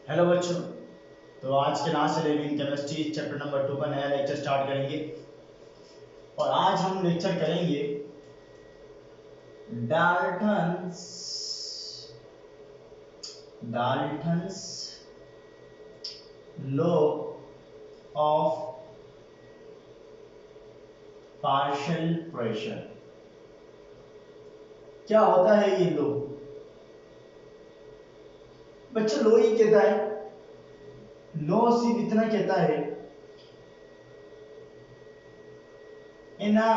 Hello बच्चों। तो आज के क्लास 11 केमिस्ट्री चैप्टर नंबर 2 का नया लेक्चर स्टार्ट करेंगे और आज हम लेक्चर करेंगे Dalton's Dalton's law of partial pressure. क्या होता है ये लॉ? बच्चों लॉ ही कहता है, लॉ सिर्फ इतना कहता है इन अ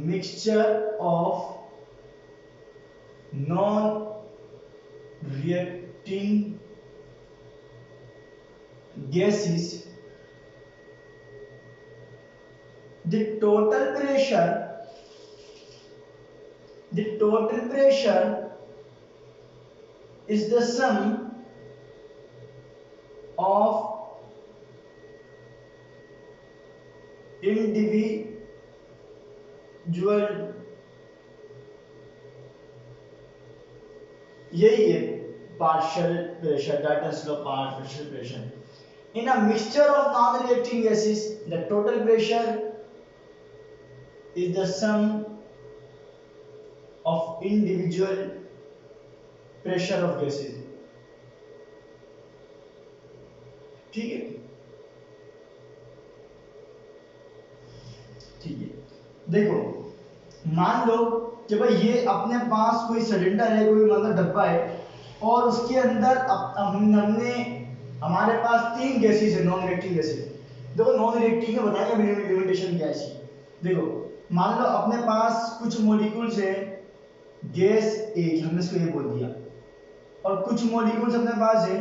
mixture of non-reacting gases, the total pressure is the sum of individual, यही है partial pressure, Dalton's law of partial pressure. In a mixture of non-reacting gases, the total pressure is the sum of individual pressure of gases। ठीक है, ठीक है। देखो, मान लो कि भाई ये अपने पास कोई सिलेंडर है, कोई मतलब डब्बा है और उसके अंदर हमने हमारे पास तीन गैसेस है, नॉन रिएक्टिंग गैसेस। देखो नॉन रिएक्टिंग है, बताएंगे लिमिटेशन क्या है इसकी। देखो मान लो अपने पास कुछ मॉलिक्यूल्स है, गैस एक, हमने इसको ये बोल दिया, और कुछ मॉलिक्यूल्स अपने पास है,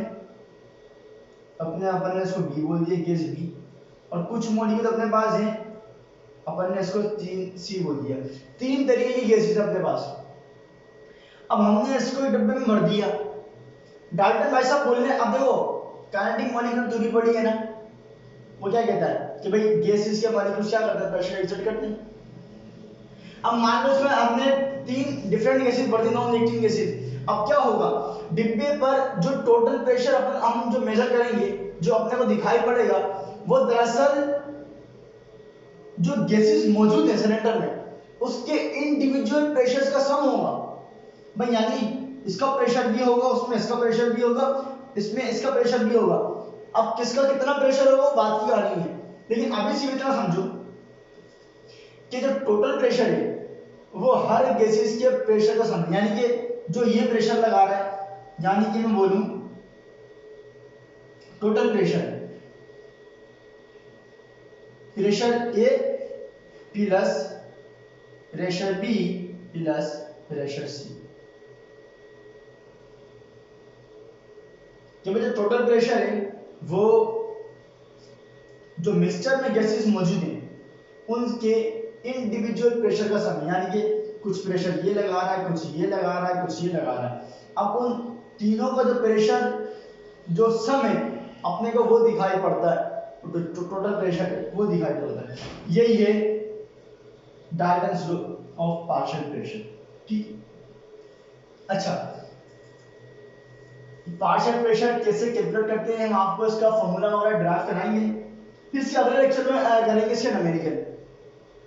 अपन ने इसको बी बोल दिया, गैस बी, और कुछ मॉलिक्यूल अपने पास है, अपन ने इसको तीन सी बोल दिया। तीन तरीके की गैसेस अपने पास। अब हमने इसको एक डब्बे में भर दिया। डाल्टन भाई साहब बोल रहे हैं, अब देखो काइनेटिक मॉलिक्यूल दूरी पड़ी है ना, वो क्या कहता है कि भाई गैसेस के मॉलिक्यूल्स क्या करते हैं, प्रेशर एक्सर्ट करते हैं। अब मान लो इसमें हमने तीन डिफरेंट गैसेस भर दी, नॉन रिएक्टिंग गैसेस। अब क्या होगा, डिब्बे पर जो टोटल प्रेशर अपन हम जो मेजर करेंगे, जो अपने को दिखाई पड़ेगा, वो दरअसल जो गैसेस मौजूद है सिलेंडर में उसके इंडिविजुअल प्रेशर्स का सम होगा। भाई यानी इसका प्रेशर भी होगा, उसमें इसका प्रेशर भी होगा, इसमें इसका प्रेशर भी होगा। अब किसका कितना प्रेशर होगा बात की कहानी है, लेकिन अभी सिर्फ इतना समझो कि जो टोटल प्रेशर है वो हर गैसेस के प्रेशर का सम, यानी कि जो ये प्रेशर लगा रहा है, यानी कि मैं बोलूं total pressure A plus pressure B plus pressure C, कि जो टोटल प्रेशर है वो जो मिक्सचर में गैसेस मौजूद हैं उनके इंडिविजुअल प्रेशर का सम, यानी कि कुछ प्रेशर ये लगा रहा है, कुछ ये लगा रहा है, कुछ ये लगा रहा है। अब उन तीनों का जो प्रेशर जो सम है अपने को वो दिखाई पड़ता है, टोटल प्रेशर वो दिखाई पड़ता है। यही है Dalton's law of partial pressure. ठीक, अच्छा पार्शियल प्रेशर कैसे कैलकुलेट करते हैं, हम आपको इसका फॉर्मूला वगैरह ड्राफ्ट कराएंगे, फिर इसके अगले लेक्चर में करेंगे इसके न्यूमेरिकल।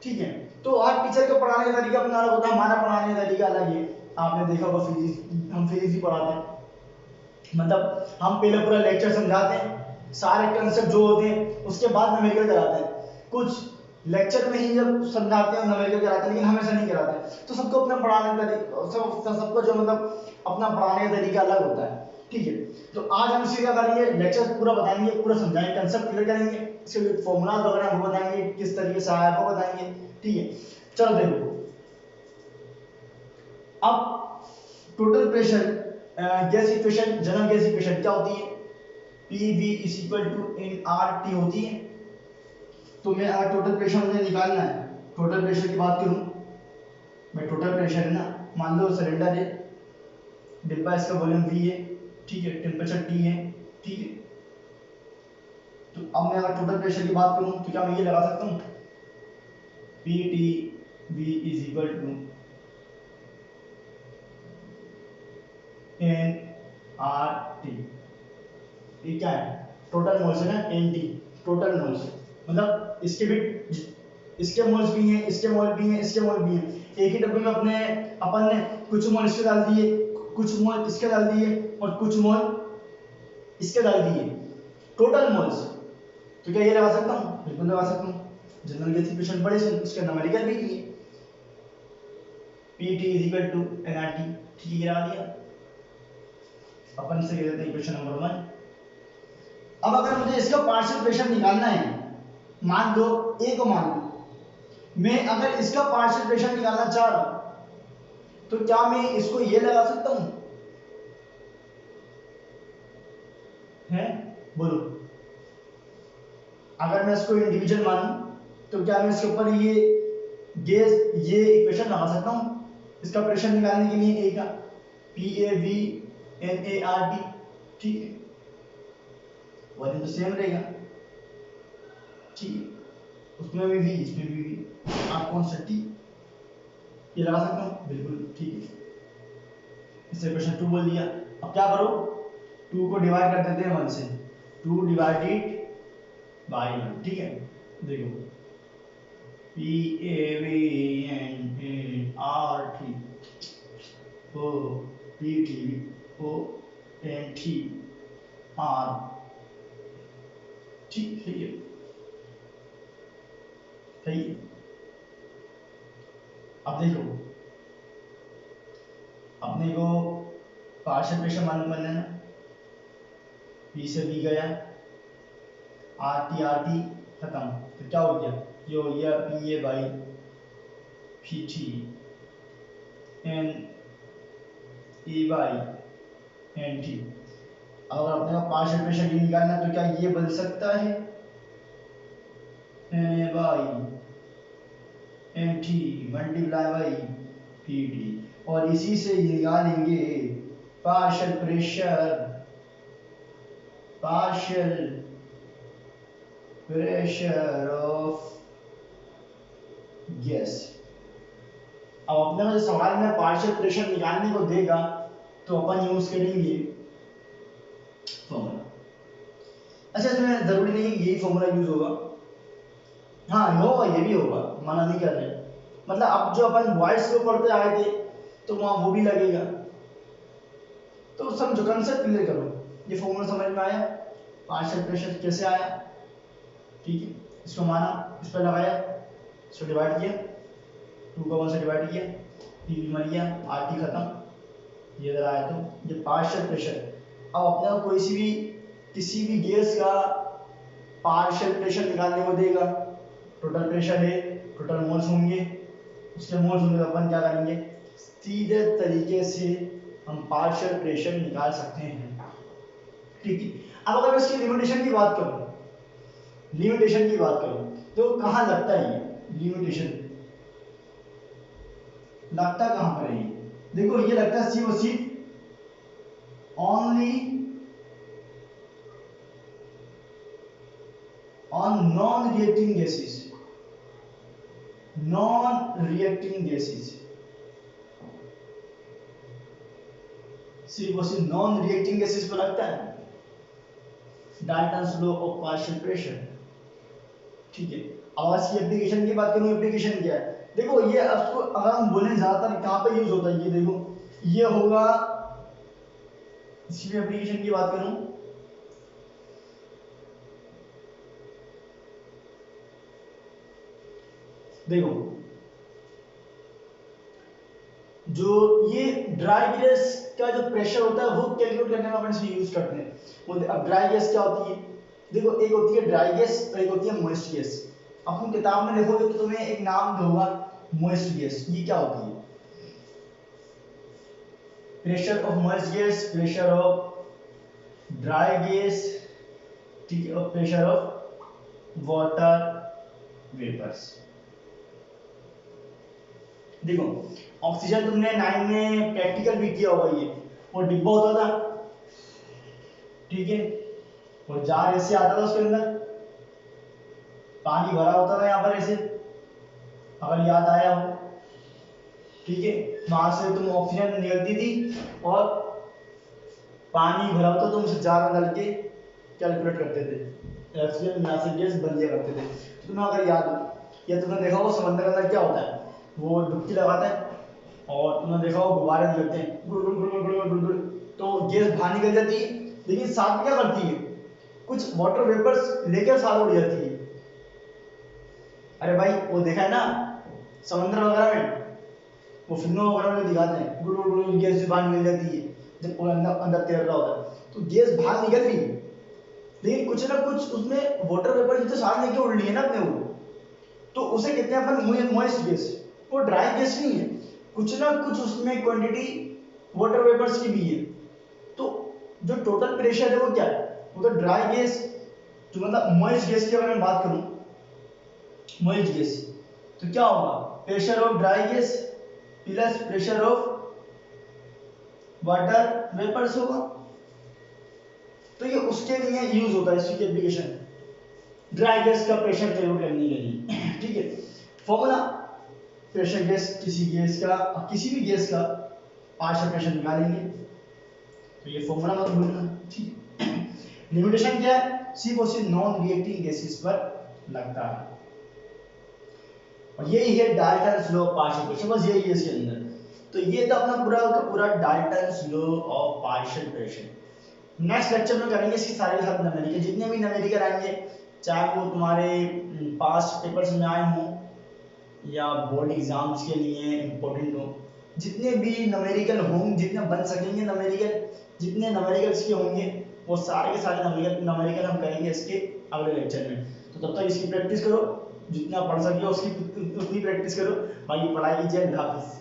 ठीक है, तो हर टीचर का पढ़ाने का तरीका अपना अलग होता है, हमारा पढ़ाने का तरीका अलग है। आपने देखा होगा फिजिक्स, हम फिजिक्स ही पढ़ाते हैं, मतलब हम पहले पूरा लेक्चर समझाते हैं, सारे कंसेप्ट जो होते हैं, उसके बाद न्यूमेरिकल कराते हैं। कुछ लेक्चर में ही जब समझाते हैं न्यूमेरिकल कराते हैं, लेकिन हमेशा नहीं कराते। तो सबको अपना पढ़ाने का तरीका, सबको जो मतलब अपना पढ़ाने का तरीका अलग होता है। ठीक है, तो आज हम इसी क्या करेंगे, लेक्चर पूरा बताएंगे, पूरा समझाएंगे, कंसेप्ट क्लियर करेंगे, इसके फॉर्मूला वगैरह वो बताएंगे, किस तरीके से आया वो बताएंगे। ठीक है, चलो देखो अब total pressure gas equation, general gas equation क्या होती है, PV = nRT होती है। तो मैं टोटल प्रेशर मुझे निकालना है, टोटल प्रेशर की बात करूं मैं, टोटल प्रेशर है ना, मान लो सिलेंडर है, डिब्बा इसका वॉल्यूम V है, ठीक है, टेम्परेचर T है। ठीक है, तो अब मैं अगर टोटल प्रेशर की बात करूं तो क्या मैं ये लगा सकता हूं, PTV = आर टी। ये क्या है? टोटल मोल्स है ना, एन टी, टोटल मोल्स। मतलब इसके मोल्स भी हैं, इसके मोल भी हैं, इसके मोल भी हैं। एक ही डब्बे में अपन ने कुछ मोल इसके डाल दिए, कुछ मोल इसके डाल दिए और कुछ मोल इसके डाल दिए, टोटल मोल्स। तो क्या ये लगा सकता हूँ? बिल्कुल लगा सकता हूँ। जनरल गैस इक्वेशन पढ़े थे, उसके न्यूमेरिकल भी किए। Pt is equal to nRT, ठीक है, लगा दिया। अपन से लेते हैं इक्वेशन नंबर 1। अब अगर मुझे इसका पार्शियल प्रेशर निकालना है, मान लो ए को मान लो, मैं अगर इसका पार्शियल प्रेशर निकालना चाह रहा हूं तो क्या मैं इसको ये लगा सकता हूं? है, बोलो। अगर मैं इसको इंडिविजुअल मानूं तो क्या मैं इसके ऊपर ये इक्वेशन लगा सकता हूं इसका प्रेशर निकालने के लिए? ए का PAV NART, ठीक है, वजन तो सेम रहेगा, ठीक है, उसमें भी V, इसमें भी V, आप कौन सा T ये लगा सकता हूँ? बिल्कुल ठीक है। इससे क्वेश्चन 2 बोल दिया। अब क्या करो, 2 को डिवाइड कर देते हैं 1 से, 2 डिवाइडेड बाय 1, ठीक है। देखो PAVNART O PTONTR, ठीक है, सही है। अब देखो, अपने को पार्शियल प्रेशर मालूम करना है ना, P से B गया, RT खत्म, तो क्या हो गया? ये हो गया PA by PT NE by NT। अगर अपने का पार्शियल प्रेशर निकालना है तो क्या ये बन सकता है? NA by NT multiply by PT, और इसी से निकालेंगे पार्शियल प्रेशर ऑफ गैस। अब अपने को सवाल में पार्शियल प्रेशर निकालने को देगा तो अपन यूज करेंगे फॉर्मूला। अच्छा, इसमें जरूरी नहीं यही फॉर्मूला यूज होगा, हाँ होगा, ये भी होगा, मना नहीं कर रहे। मतलब अब जो अपन वॉइस को पढ़ते आए थे तो वहां वो भी लगेगा। तो समझो, कंसेप्ट क्लियर करो, ये फॉर्मूला समझ में आया? पार्शियल प्रेशर कैसे आया, ठीक है, इसको माना, इस पर लगाया, इसको डिवाइड किया, 2 को 1 से डिवाइड किया, पी मर गया, RT खत्म, ये इधर आया तो ये पार्शियल प्रेशर। अब अपने को किसी भी गैस का पार्शियल प्रेशर निकालने को देगा, टोटल प्रेशर है, टोटल मोल्स होंगे, उसके मोल्स होंगे, तो अपन क्या करेंगे, सीधे तरीके से हम पार्शियल प्रेशर निकाल सकते हैं, ठीक है। अब अगर मैं इसकी लिमिटेशन की बात करूं, तो कहां लगता है ये लिमिटेशन? लगता कहां पर है ये? देखो, ये लगता है सिर्फ ओनली on non-reacting gases, सिर्फ और सिर्फ नॉन रिएक्टिंग गैसेस पर लगता है, Dalton's law of partial pressure, ठीक है। अब इसकी एप्लीकेशन की बात करूं, एप्लीकेशन क्या है? देखो, ये आपको अगर हम बोलें ज्यादातर कहां पे यूज होता है, ये देखो, ये होगा, इसकी एप्लीकेशन की बात करूं, देखो, जो ये ड्राई गैस का जो प्रेशर होता है वो कैलकुलेट करने में अपन इसको यूज करते हैं। अब ड्राई गैस क्या होती है? देखो, एक होती है ड्राई गैस और एक होती है मॉइस्ट गैस। अब तुम किताब में देखोगे तो तुम्हें एक नाम होगा मॉइस्ट गैस। ये क्या होती है? Pressure of moist gas, pressure of dry gas, ठीक है, और प्रेशर ऑफ वाटर वेपर्स। देखो, ऑक्सीजन तुमने 9 में प्रैक्टिकल भी किया होगा, ये और डिब्बा होता था, ठीक है, और जार ऐसे आता था, उसके अंदर पानी भरा होता था यहाँ पर ऐसे, अगर याद आया हो, ठीक है, वहां से तुम ऑक्सीजन निकलती थी और पानी भरा होता तो हम उसे जार में डाल के कैलकुलेट करते थे, ऑक्सीजन नासिक गैस बन लिया करते थे। तो तुम्हें अगर याद हो या तुमने देखा हो समंदर के अंदर क्या होता है, वो डुबकी लगाता है और तुमने देखा हो गुब्बारे निकलते हैं गुड़ गुड़ गुड़ गुड़ गुड़ गुड़ गुड़, तो गैस बाहर निकल जाती है, लेकिन साथ में क्या करती है, कुछ वाटर वेपर्स लेकर साथ उड़ जाती है। अरे भाई वो देखा है ना समुद्र वगैरह में, वो फिल्मों वगैरह में दिखाते हैं गुड़ गुड़ गुड़ गैस बाहर निकल जाती है जब वो अंदर अंदर तैर रहा होता है, तो गैस बाहर निकल रही है लेकिन कुछ ना कुछ उसमें वाटर वेपर तो साथ लेके उड़ रही है ना अपने वो, तो उसे कहते हैं अपन मॉइस्ट गैस। वो ड्राई गैस नहीं है, कुछ ना कुछ उसमें क्वांटिटी वाटर वेपर्स की भी है। तो जो टोटल प्रेशर है वो क्या है, वो तो ड्राई गैस, जो मतलब मॉइस्ट गैस की अगर मैं बात करूं, मॉइस्ट गैस, तो क्या होगा, pressure of dry gas plus pressure of water vapours होगा। तो ये उसके लिए यूज होता है, इसकी एप्लीकेशन ड्राई गैस का प्रेशर कैलकुलेट करने के लिए। ठीक है, फॉर्मूला प्रेशर गैस, किसी गैस का किसी भी गैस का पार्शियल प्रेशर निकालेंगे, तो ये फॉर्मूला मत भूलना। ठीक है, लिमिटेशन क्या है, सिर्फ और सिर्फ नॉन रिएक्टिंग गैसेस पर लगता है, और यही है Dalton's law of partial pressure, बस यही है इसके अंदर। तो ये था अपना पूरा का पूरा Dalton's law of partial pressure. Next lecture में करेंगे इसके सारे के साथ न्यूमेरिकल, जितने भी न्यूमेरिकल आएंगे, चाहे वो तुम्हारे पास्ट पेपर्स में आए हों या बोर्ड एग्जाम्स के लिए इम्पोर्टेंट हो, जितने भी न्यूमेरिकल होंगे, जितने बन सकेंगे न्यूमेरिकल, जितने न्यूमेरिकल्स के होंगे वो सारे के सारे न्यूमेरिकल हम करेंगे इसके अगले लेक्चर में। तो तब तक इसकी प्रैक्टिस करो, जितना पढ़ सके उसकी उतनी प्रैक्टिस करो, बाकी पढ़ाई कीजिए। अल्लाह हाफिज़।